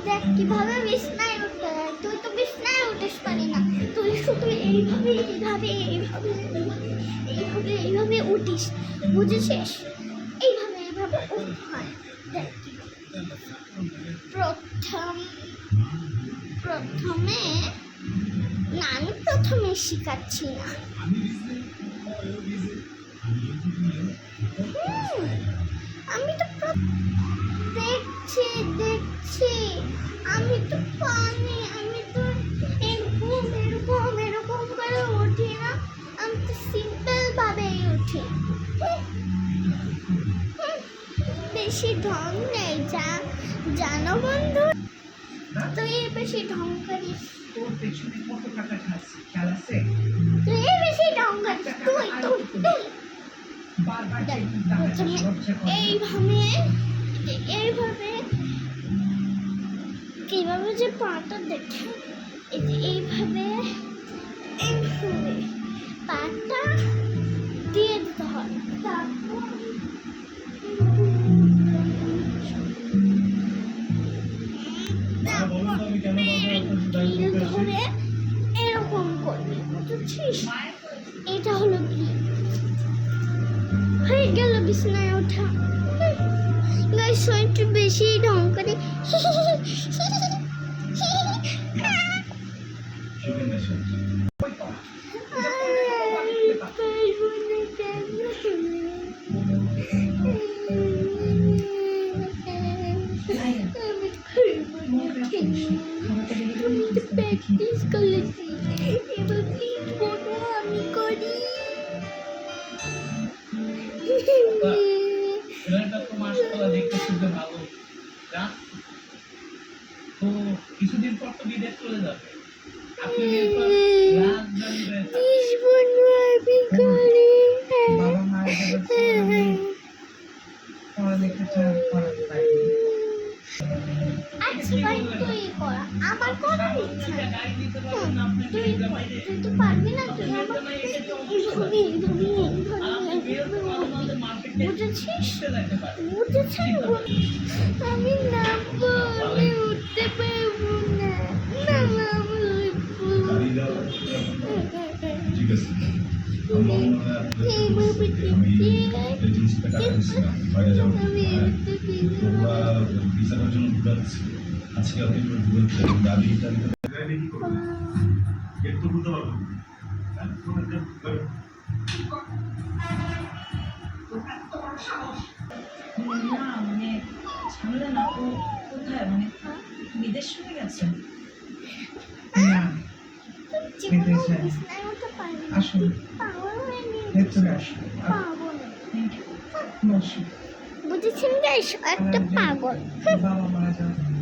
দেখ কিভাবে বিছনায় উঠতে হয়। তুই তো বিছনায় উঠিস পারি না, তুই শুধু এইভাবে এইভাবে এইভাবে এইভাবে এইভাবে উঠিস, বুঝেছিস? এইভাবে এইভাবে উঠতে হয়। দেখ প্রথমে না, আমি প্রথমে শিখাচ্ছি না। আমি তো দেখছি আমি তো পানি, আমি তো এরকম এরকম এরকম করে উঠি না, আমি তো সিম্পল ভাবেই উঠি। বেশি ঢং নেই, জানো বন্ধু, তুই বেশি ঢং করিস। তুই বেশি ঢং করিস। এইভাবে কিভাবে যে পাটা দেখে, এইভাবে পাটা দিয়ে দিতে হয়। তারপর ধরে এরকম করবি, বুঝছিস? এটা হলো কি হয়ে গেল বিছানায় ওঠা। একটু বেশি ঢং করে। প্র্যাকটিস করেছি, এবার প্লিজ বলো আমি করি। কিছুদিন পর তো বিদেশ চলে যাবে। আমার করার ইচ্ছা, তুই তো পারবি না, তুই বুঝেছিস? আমি নামবো, আমি উঠতে পারবো না। আজকে আপনি দাবি একটু বুঝতে পারবেন মানে ঝামেলা না, ও কোথায়, মানে বিদেশ চলে গেছে? বুঝেছেন গাইস, একটা পাগল। বাবা মারা যাবে।